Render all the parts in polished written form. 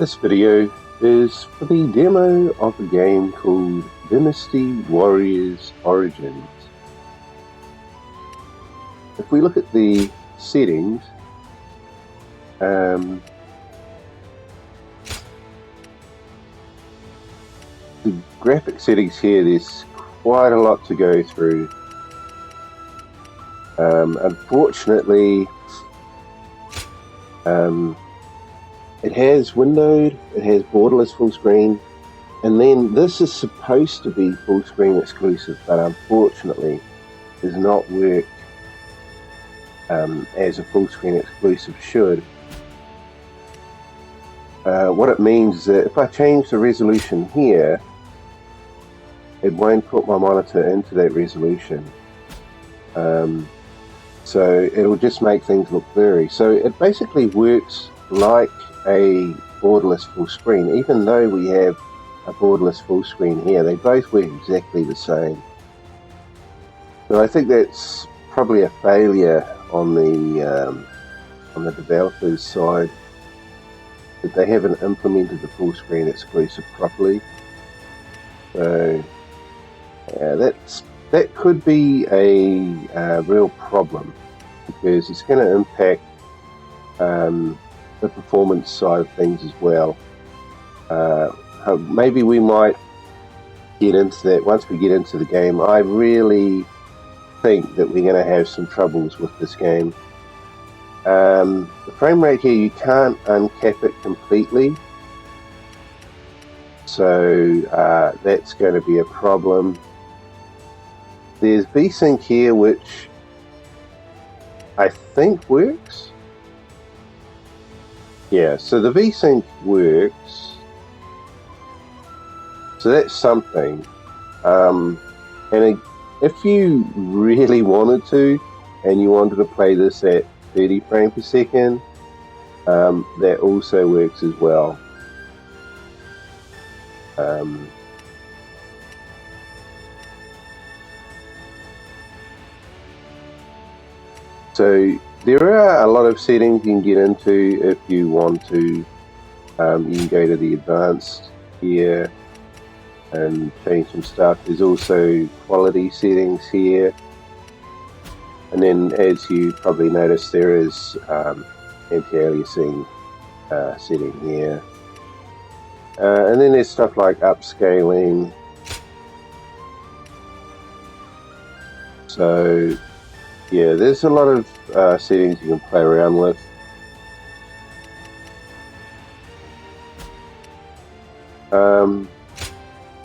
This video is for the demo of a game called Dynasty Warriors Origins. If we look at the settings, the graphic settings here, there's quite a lot to go through. Unfortunately, it has windowed, it has borderless full screen, and then this is supposed to be Fullscreen Exclusive, but unfortunately does not work as a Fullscreen Exclusive should. What it means is that if I change the resolution here, it won't put my monitor into that resolution. So it'll just make things look blurry. So it basically works like a borderless full screen. Even though we have a borderless full screen here, they both work exactly the same. So I think that's probably a failure on the developers' side, that they haven't implemented the full screen exclusive properly. So yeah, that could be a real problem, because it's going to impact the performance side of things as well. Maybe we might get into that once we get into the game. I really think that we're going to have some troubles with this game. The frame rate here, you can't uncap it completely, so that's going to be a problem. There's VSync here, which I think works. Yeah, so the VSync works. So that's something. And if you really wanted to, and you wanted to play this at 30 frames per second, that also works as well. So there are a lot of settings you can get into if you want to. You can go to the advanced here and change some stuff. There's also quality settings here, and then, as you probably noticed, there is anti-aliasing setting here, and then there's stuff like upscaling. So yeah, there's a lot of settings you can play around with.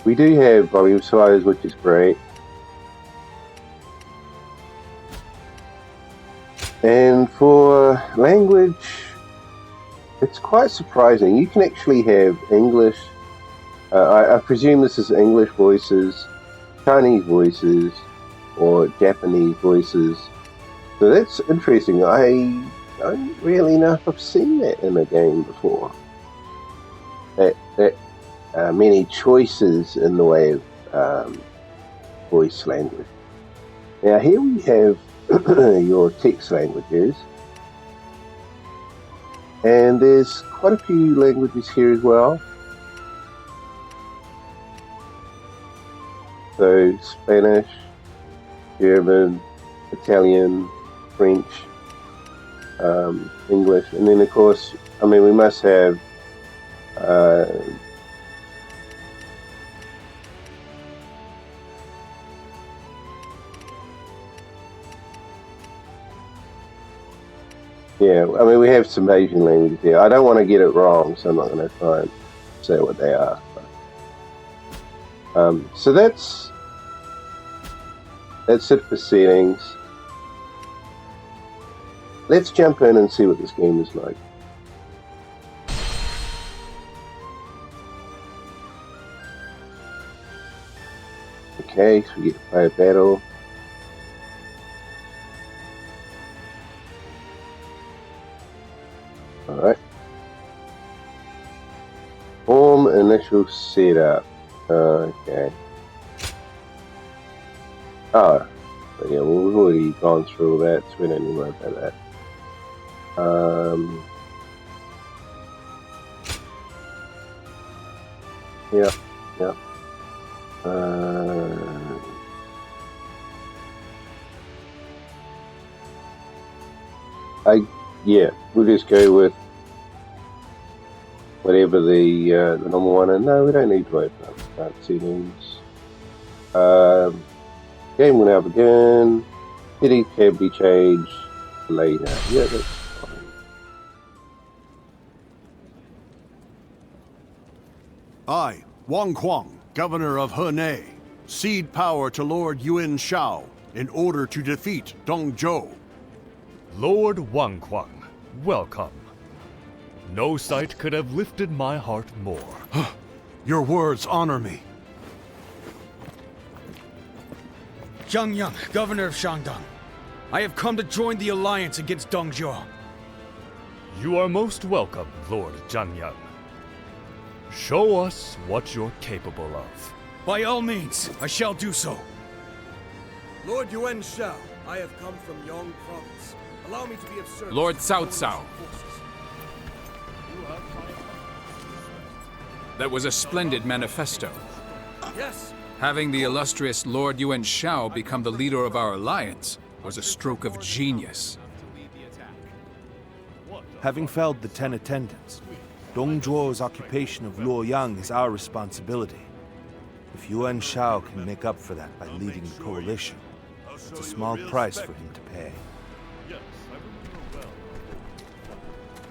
We do have volume sliders, which is great. And for language, it's quite surprising. You can actually have English, I presume this is English voices, Chinese voices, or Japanese voices. So that's interesting. I don't really know if I've seen that in a game before. That many choices in the way of voice language. Now here we have your text languages, and there's quite a few languages here as well. So Spanish, German, Italian, French, English, and then of course, we must have we have some Asian languages here. I don't want to get it wrong, so I'm not going to try and say what they are. So that's it for settings. Let's jump in and see what this game is like. Okay, so we get to play a battle. Alright. Form initial setup. Okay. Oh, but yeah, well, we've already gone through all that, so we don't need to worry about that. Yeah, yeah. Uh, yeah, we'll just go with whatever the normal one. And no, we don't need to open up start settings. Game will now begin. Settings can be changed later. Yeah, that's fine. I, Wang Kuang, Governor of Henei, cede power to Lord Yuan Shao in order to defeat Dong Zhou. Lord Wang Kuang, welcome. No sight could have lifted my heart more. Your words honor me. Zhang Yang, Governor of Shandong. I have come to join the alliance against Dong Zhou. You are most welcome, Lord Zhang Yang. Show us what you're capable of. By all means, I shall do so. Lord Yuan Shao, I have come from Yong Province. Allow me to be of service. Lord to Cao the Cao. forces. That was a splendid manifesto. Yes, Having the illustrious Lord Yuan Shao become the leader of our alliance was a stroke of genius. Having felled the 10 attendants, Dong Zhuo's occupation of Luoyang is our responsibility. If Yuan Shao can make up for that by leading the coalition, it's a small price for him to pay. Yes, I will do well.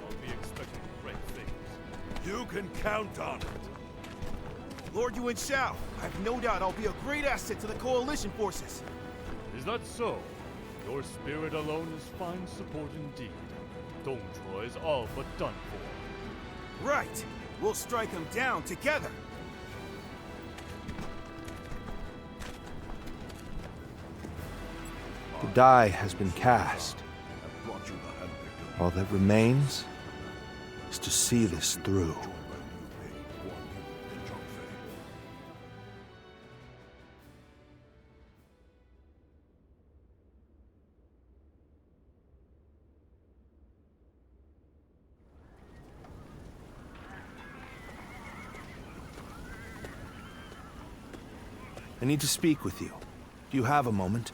I'll be expecting great things. You can count on it. Lord Yuan Shao, I have no doubt I'll be a great asset to the coalition forces. Is that so? Your spirit alone is fine support indeed. Dong Zhuo is all but done for. Right. We'll strike them down together. The die has been cast. All that remains is to see this through. I need to speak with you. Do you have a moment?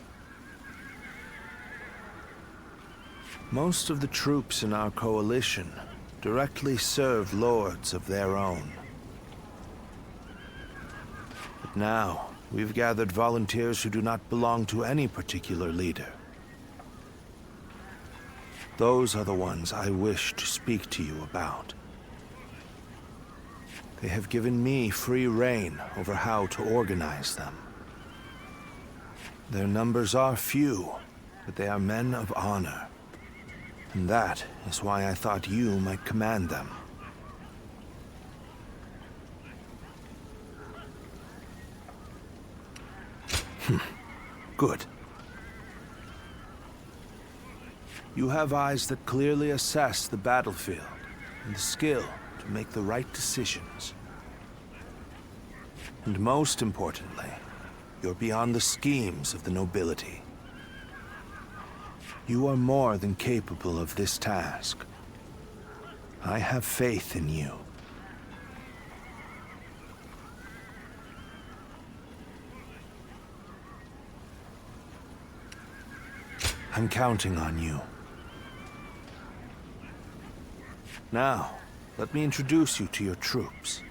Most of the troops in our coalition directly serve lords of their own. But now, we've gathered volunteers who do not belong to any particular leader. Those are the ones I wish to speak to you about. They have given me free rein over how to organize them. Their numbers are few, but they are men of honor. And that is why I thought you might command them. Good. You have eyes that clearly assess the battlefield and the skill to make the right decisions. And most importantly, you're beyond the schemes of the nobility. You are more than capable of this task. I have faith in you. I'm counting on you. Now, let me introduce you to your troops.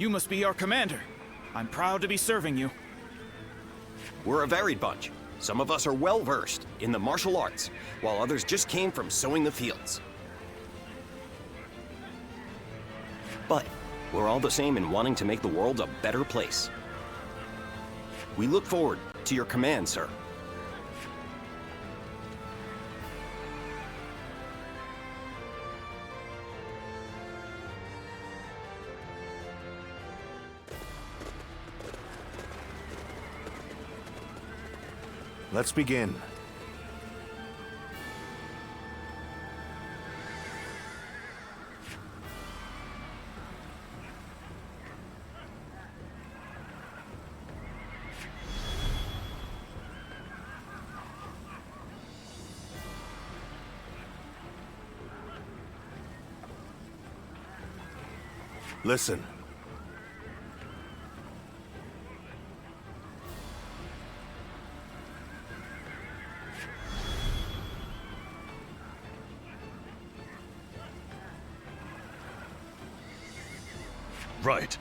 You must be our commander. I'm proud to be serving you. We're a varied bunch. Some of us are well-versed in the martial arts, while others just came from sowing the fields. But we're all the same in wanting to make the world a better place. We look forward to your command, sir. Let's begin. Listen. Right.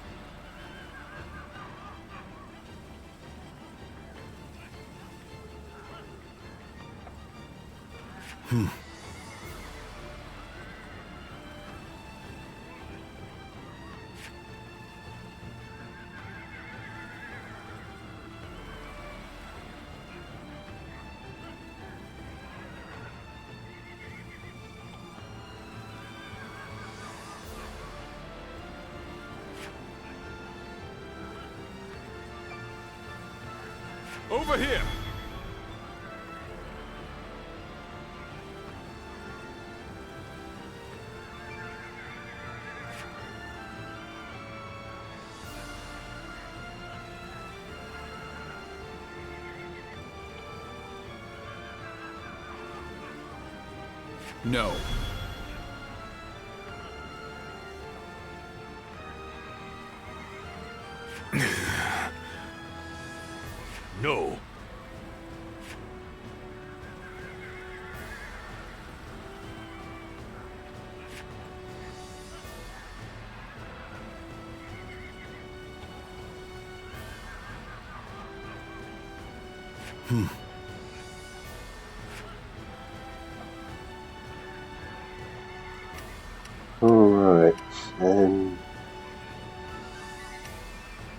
Over here! No. No. Alright,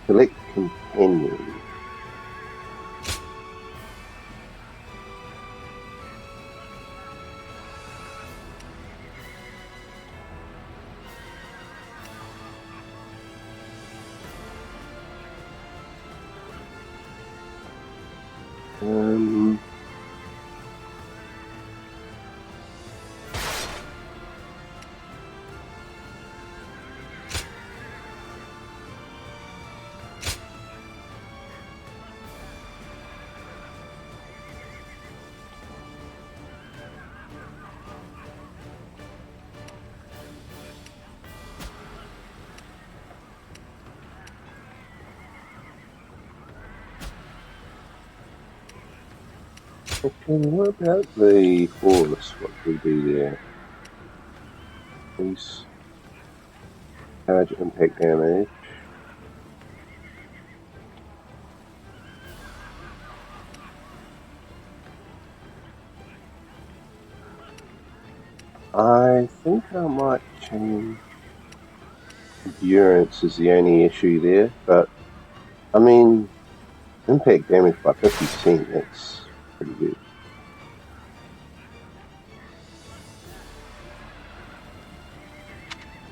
select companion. Okay, what about the Flawless? What do we do there? Please charge impact damage. I think I might change. Endurance is the only issue there, but I mean, impact damage by 50%, that's pretty good.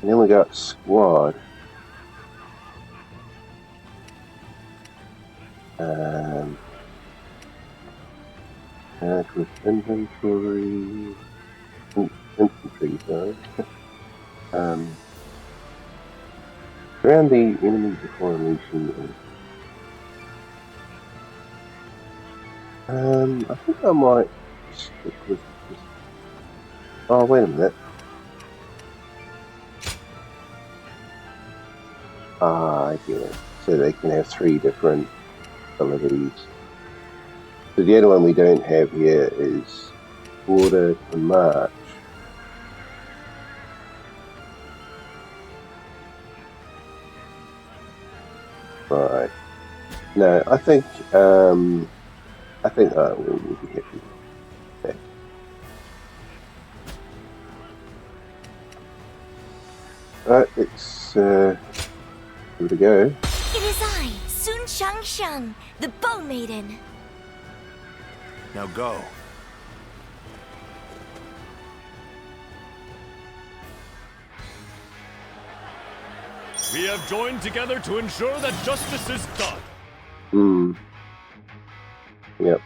And then we got squad. Add with inventory. Infantry, sorry. Surround the enemy before unleashing. I think I might stick with this. Oh, wait a minute. I get it. So they can have 3 different abilities. So the other one we don't have here is Order to March. Right. No, I think we'll be happy. Okay. Alright, let's give it a go. It is I, Sun Shang, the Bow Maiden. Now go. We have joined together to ensure that justice is done. Yep.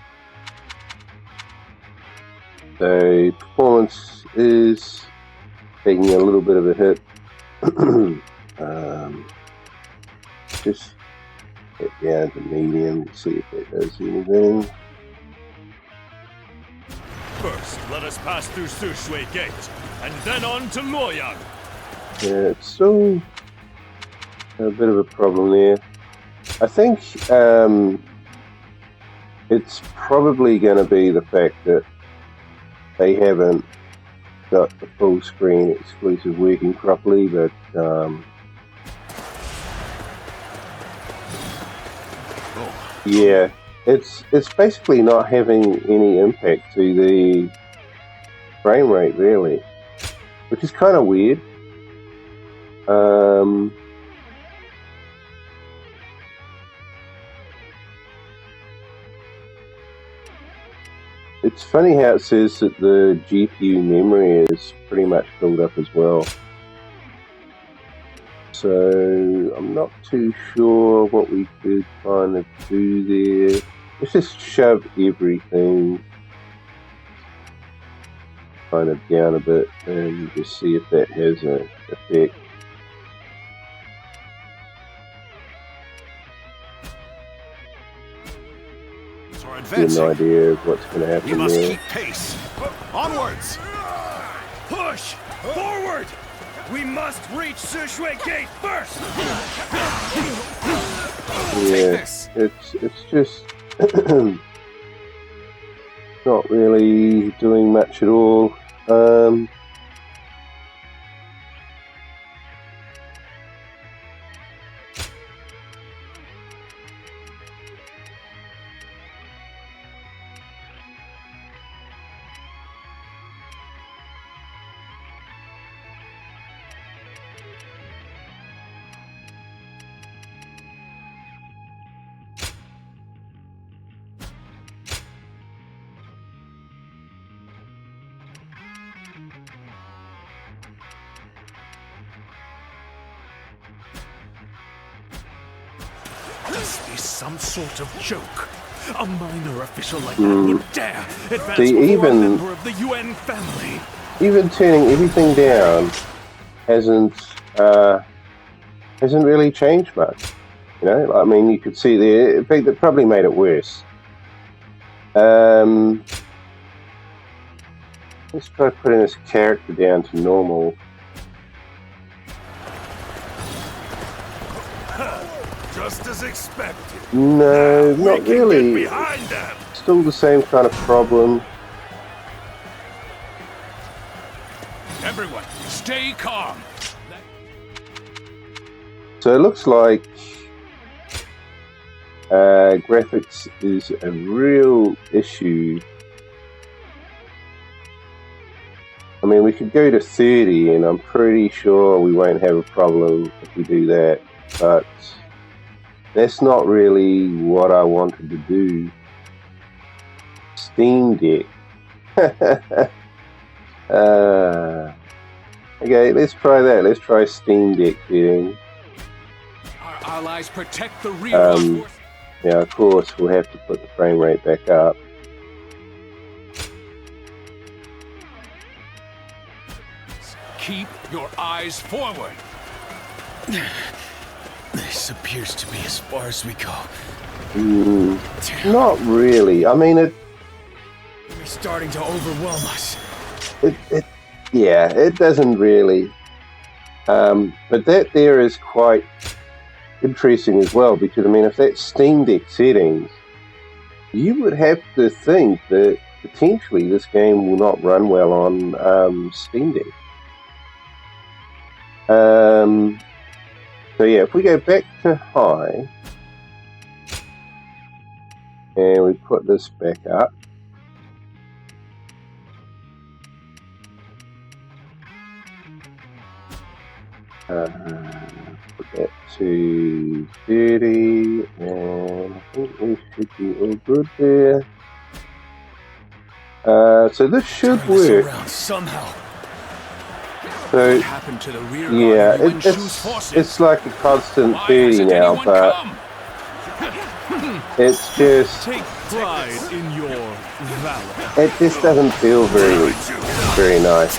So performance is taking a little bit of a hit. Just get down to medium, see if it does anything. First, let us pass through Sushui Gate, and then on to Luoyang. Yeah, it's still A bit of a problem there. I think it's probably going to be the fact that they haven't got the full screen exclusive working properly, but yeah, it's basically not having any impact to the frame rate really, which is kind of weird. It's funny how it says that the GPU memory is pretty much filled up as well. So I'm not too sure what we could kind of do there. Let's just shove everything kind of down a bit and just see if that has an effect. Get an idea of what's going to happen there. We must keep pace. Onwards! Push! Forward! We must reach Sushui Gate first! Yeah, it's just not really doing much at all. Must be some sort of joke. A minor official like that would dare advance See, before a member of the UN family. Even turning everything down hasn't really changed much. You know, I mean, you could see there. In fact, it probably made it worse. Let's try putting this character down to normal. Just as expected. No, not really. Get behind them. Still the same kind of problem. Everyone, stay calm. So it looks like graphics is a real issue. I mean, we could go to 30 and I'm pretty sure we won't have a problem if we do that, but that's not really what I wanted to do. Steam Deck. Okay, let's try that. Let's try Steam Deck setting. Our allies protect the rear. Yeah, of course, we'll have to put the frame rate back up. Keep your eyes forward. This appears to be as far as we go. Not really. I mean, It's starting to overwhelm us. Yeah, it doesn't really. But that there is quite interesting as well, because I mean, if that's Steam Deck settings, you would have to think that potentially this game will not run well on Steam Deck. So yeah, if we go back to high and we put this back up, put that to 30, and I think we should be all good there. So this should work. Somehow. So What happened to the rear guard yeah, of Yuan Shu's forces? it's like a constant Why 30 hasn't now, anyone but come? it's just Take pride in your valor. it just doesn't feel very nice.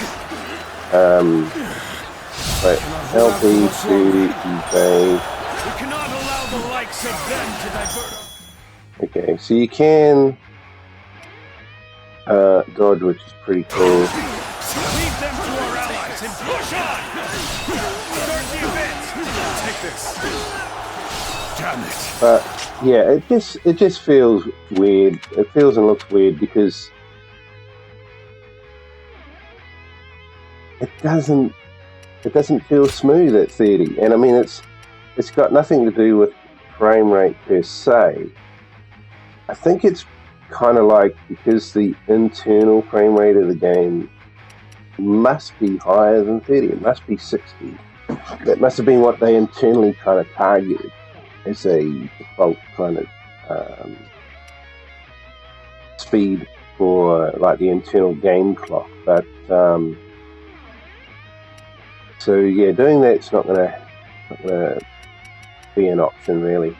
But LB to evade. We cannot allow the likes of them to divert. Okay, so you can dodge, which is pretty cool. Lead them to our allies and push on! Start the event! Take this. Damn it. But yeah, it just feels weird. It feels and looks weird because it doesn't feel smooth at 30. And I mean, it's got nothing to do with frame rate per se. I think it's kind of like because the internal frame rate of the game must be higher than 30. It must be 60. That must have been what they internally kind of targeted as a default kind of speed for like the internal game clock. But so yeah, doing that's not gonna be an option really.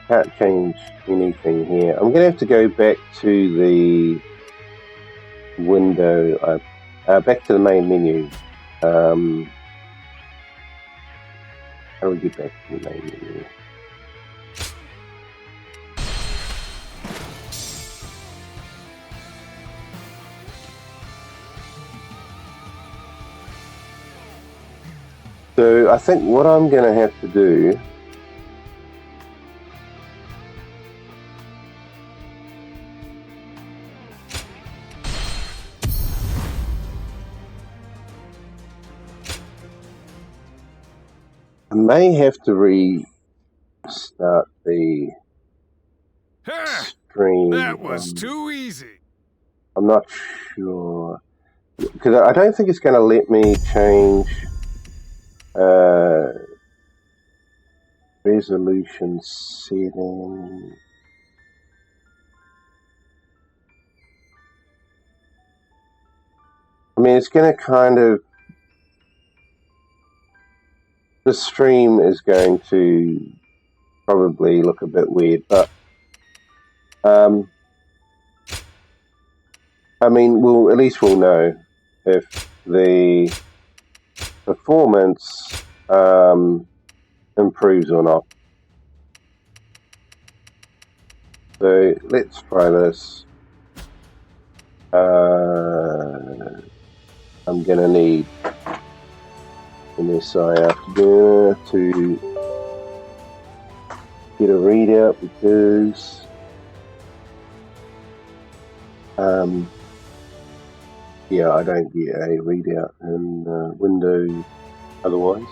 Can't change anything here. I'm gonna have to go back to the window, back to the main menu. How do we get back to the main menu? So I think what I'm going to have to do I may have to restart the stream. That was too easy. I'm not sure because I don't think it's going to let me change resolution setting. I mean, it's going to kind of, the stream is going to probably look a bit weird, but I mean, at least we'll know if the performance improves or not. So let's try this. I'm gonna need MSI after dinner to get a readout because yeah, I don't get a readout in Windows otherwise.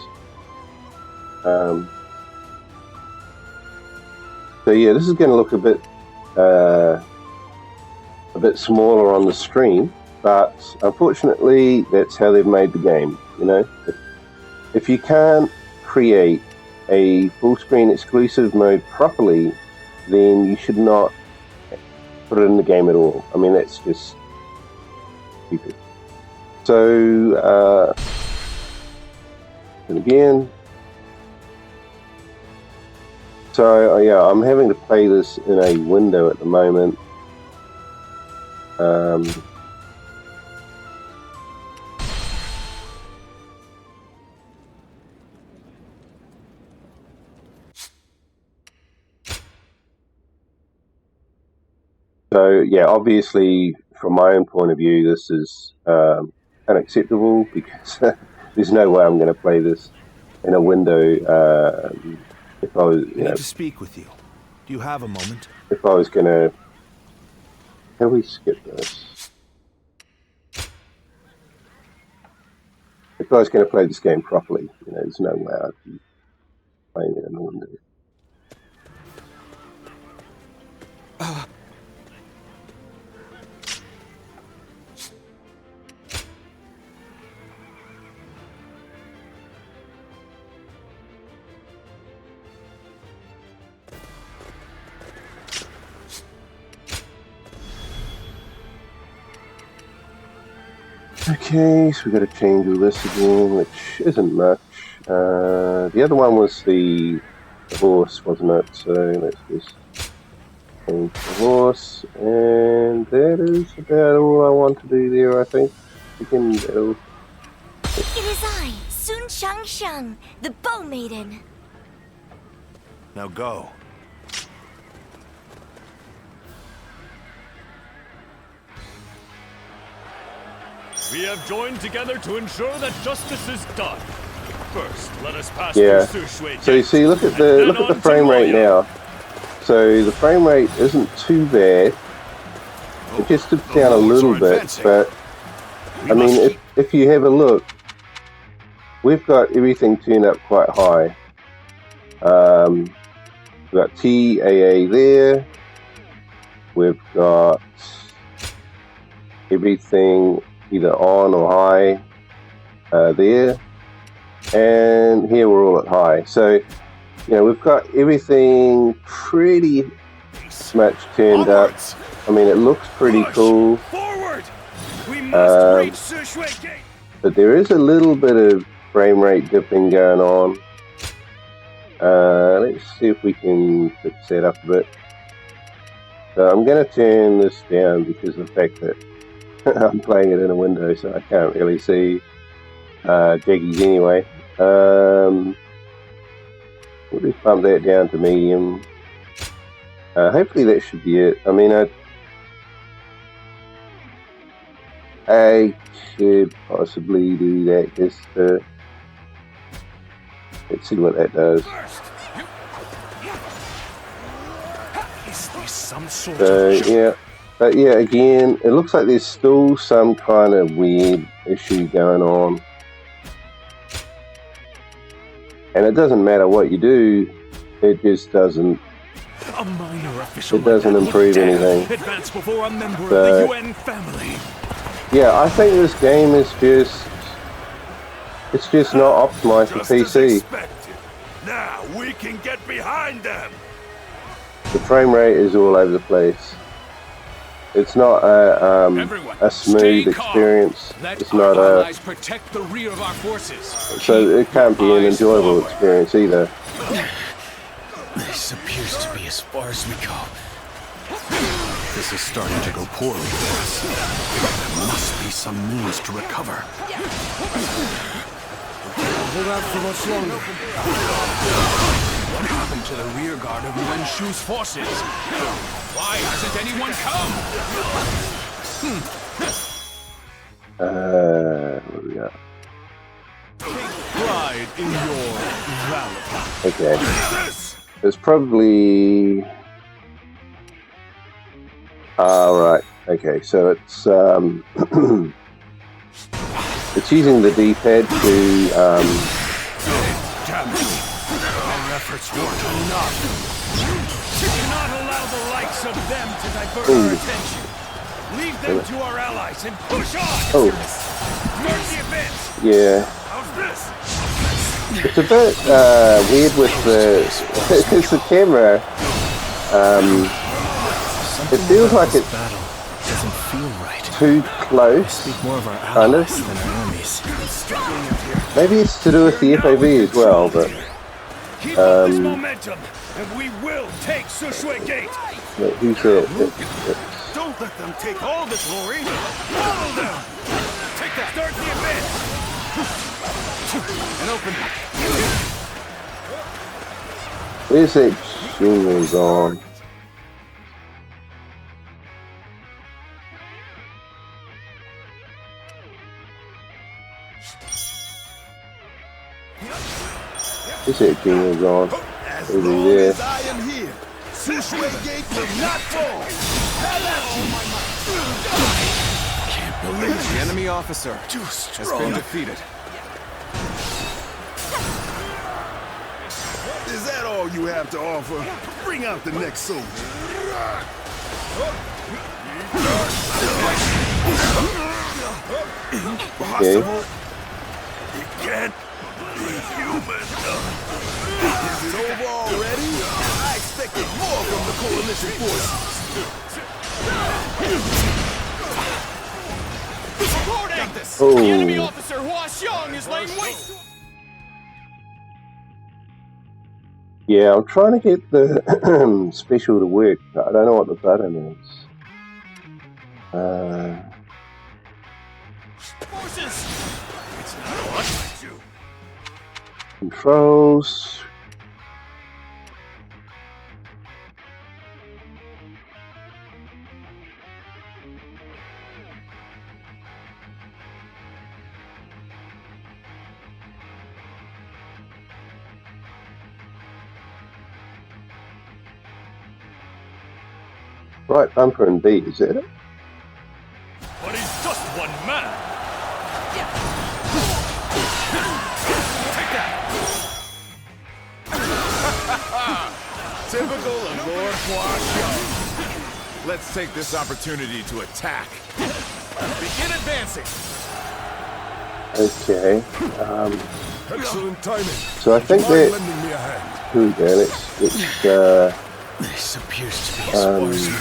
So yeah, this is going to look a bit smaller on the stream, but unfortunately, that's how they've made the game. You know, if you can't create a full screen exclusive mode properly, then you should not put it in the game at all. I mean, that's just stupid. So, and again. So yeah, I'm having to play this in a window at the moment. So yeah, obviously from my own point of view, this is unacceptable because there's no way I'm going to play this in a window. If I was, I need to speak with you. Do you have a moment? If I was going to, can we skip this? If I was going to play this game properly, you know, there's no way I'd be playing it in a window. Okay, so we've got to change all this again, which isn't much. The other one was the horse, wasn't it? So let's just change the horse, and that is about all I want to do there, I think. Again, that'll... It is I, Sun Shang, the Bow Maiden. Now go. We have joined together to ensure that justice is done. First, let us pass Yeah. through Sushui So you Gate, see, look at and the then look at the on to frame rate Luoyang. now. So the frame rate isn't too bad. It just dips the down a lords little are bit, advancing. but I mean, if you have a look, we've got everything turned up quite high. We've got TAA there. We've got everything either on or high there, and here we're all at high. So, you know, we've got everything pretty much turned up. I mean, it looks pretty cool. Forward! We must reach Sushui Gate! But there is a little bit of frame rate dipping going on. Let's see if we can fix that up a bit. So I'm going to turn this down because of the fact that I'm playing it in a window, so I can't really see jiggies anyway. We'll just bump that down to medium. Hopefully that should be it. I mean, I could possibly do that just to... Let's see what that does. So, yeah. But yeah, again, it looks like there's still some kind of weird issue going on. And it doesn't matter what you do, it just doesn't... A minor official It doesn't improve anything. advance before a member So, of the UN family. yeah, I think this game is just... It's just not optimized for PC. Now we can get behind them. The frame rate is all over the place. It's not a smooth experience. It's not a... Protect the rear of our forces. So it can't be an enjoyable experience either. This appears to be as far as we go. This is starting to go poorly for us. There must be some means to recover. Hold out for much longer. What happened to the rear guard of Yuan Shu's forces? Why hasn't anyone come? What do we got? Pride in your valor. Okay. It's probably... right. Okay, so it's it's using the D-pad to Damn it. Our efforts weren't enough. Do not allow the likes of them to divert Ooh. our attention. Leave them to our allies and push on! Oh. Start the advance! yeah. How's this? It's a bit weird with the it's the camera. It feels like it's Doesn't feel right. too close, More of our kind of. than our enemies. Maybe it's to do with the FAV as well, but Keep up this momentum, and we will take Sushui Gate! who's it? Don't let them take all the glory. Follow them! Take that! Start the advance! And open. Where's that Shinran gone? Where's that Shinran gone? Over there. I am here, Sushui Gate will not fall. Can't believe the enemy officer has been defeated. Is that all you have to offer? Bring out the next soldier. Impossible. It can't be human. Is it over already? I expected more from the coalition forces. Reporting! Oh. The enemy officer Hua Xiong is laying waste to... Yeah, I'm trying to get the special to work, but I don't know what the button is. Forces! It's not what to do. Controls. Right bumper and B, is that it? But he's just one man. Typical of Lord Huang. Let's take this opportunity to attack. Begin advancing. Okay. Excellent timing. So I think that. Lending me a hand. Here we go. Let's This appears to be as far as we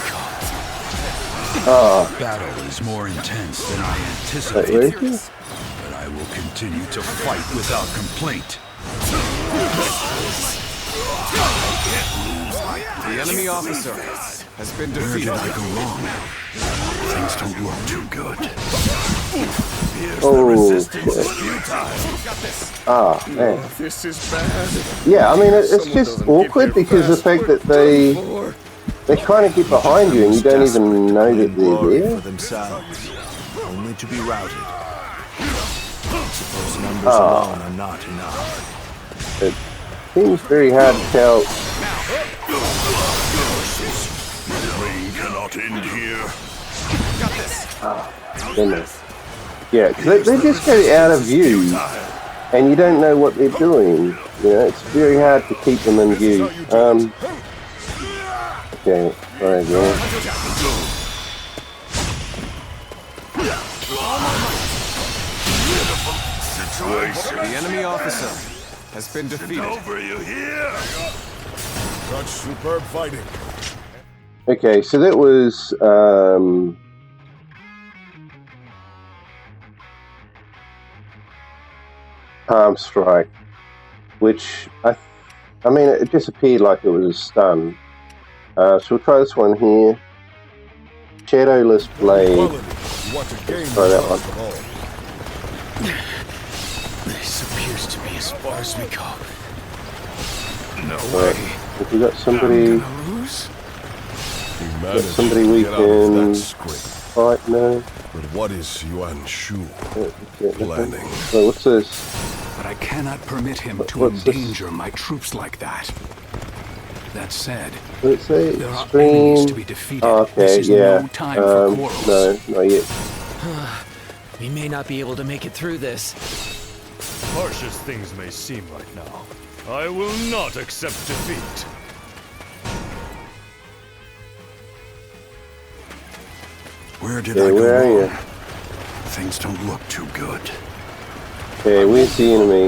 go. Battle is more intense than I Wait, anticipated, where is he? but I will continue to fight without complaint. The enemy officer has been Where defeated. did I go wrong? Things don't look too good. Oh, man. This is bad. Yeah, I mean, it's just awkward because the fact that they kind of get behind you and you don't even know that they're Glory there. for themselves, only to be routed. I suppose numbers alone are not enough. It seems very hard to tell. The rain cannot end here. Goodness. Yeah, 'cause they just go out of view and you don't know what they're doing. You know, it's very hard to keep them in view. Okay, sorry again. The enemy officer has been defeated. Over you here. Such superb fighting. Okay, so that was Palm Strike, which I mean, it disappeared like it was a stun. So we'll try this one here. Shadowless Blade. Let's try that one. This appears to be as far as we go. No Right. way. If we got somebody, Lose? got somebody we can fight now. But what is Yuan Shu Planning. planning? So what's this? But I cannot permit him to What's this? endanger my troops like that. That said, Let's say there are enemies extreme. to be defeated. Oh, okay, This is yeah. no time for quarrels. No, not yet. We may not be able to make it through this. Harsh as things may seem right now, I will not accept defeat. Where did Okay, I go where are wrong? you? Things don't look too good. Okay, where's the enemy?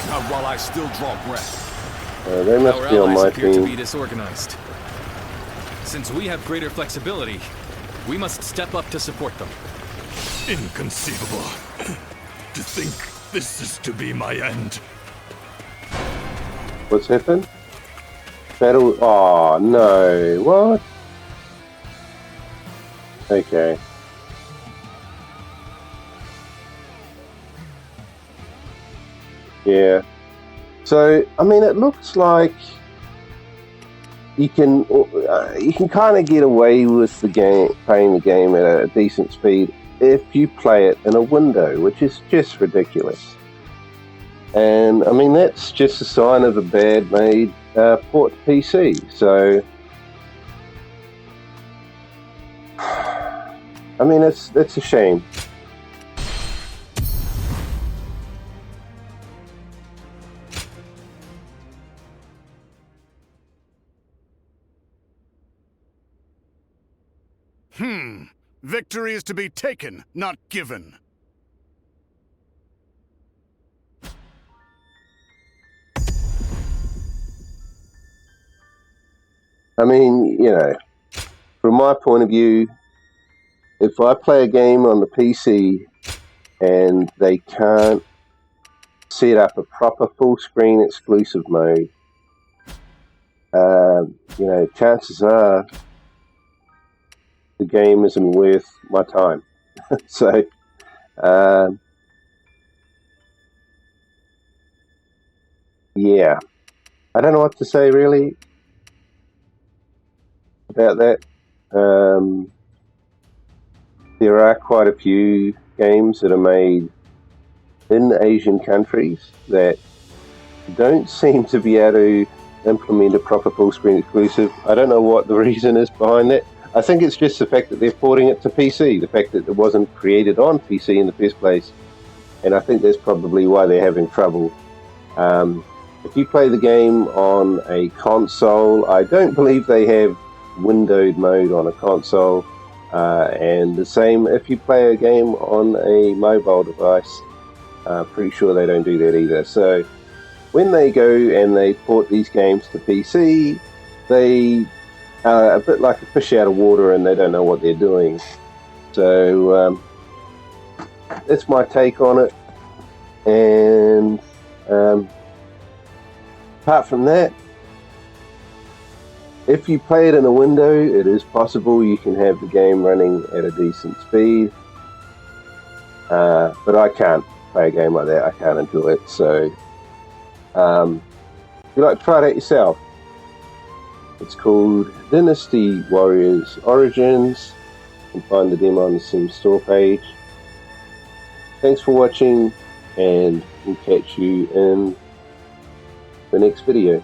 Not while I still draw breath. They must Our be on allies my appear to be team. disorganized. Since we have greater flexibility, we must step up to support them. Inconceivable. To think this is to be my end. What's happened? Battle. Oh no! What? Okay. Yeah. So I mean, it looks like you can kind of get away with the game, playing the game at a decent speed if you play it in a window, which is just ridiculous. And I mean, that's just a sign of a bad made port PC. So I mean, that's a shame. Victory is to be taken, not given. I mean, you know, from my point of view, if I play a game on the PC and they can't set up a proper full screen exclusive mode, you know, chances are the game isn't worth my time. So, yeah, I don't know what to say really about that. There are quite a few games that are made in Asian countries that don't seem to be able to implement a proper full screen exclusive. I don't know what the reason is behind that. I think it's just the fact that they're porting it to PC, the fact that it wasn't created on PC in the first place, and I think that's probably why they're having trouble. If you play the game on a console, I don't believe they have windowed mode on a console, and the same if you play a game on a mobile device. Pretty sure they don't do that either. So when they go and they port these games to PC, they are a bit like a fish out of water and they don't know what they're doing. So that's my take on it. And apart from that, if you play it in a window, it is possible you can have the game running at a decent speed. But I can't play a game like that. I can't enjoy it. So if you'd like to try it out yourself, it's called Dynasty Warriors Origins. You can find the demo on the Steam store page. Thanks for watching, and we'll catch you in the next video.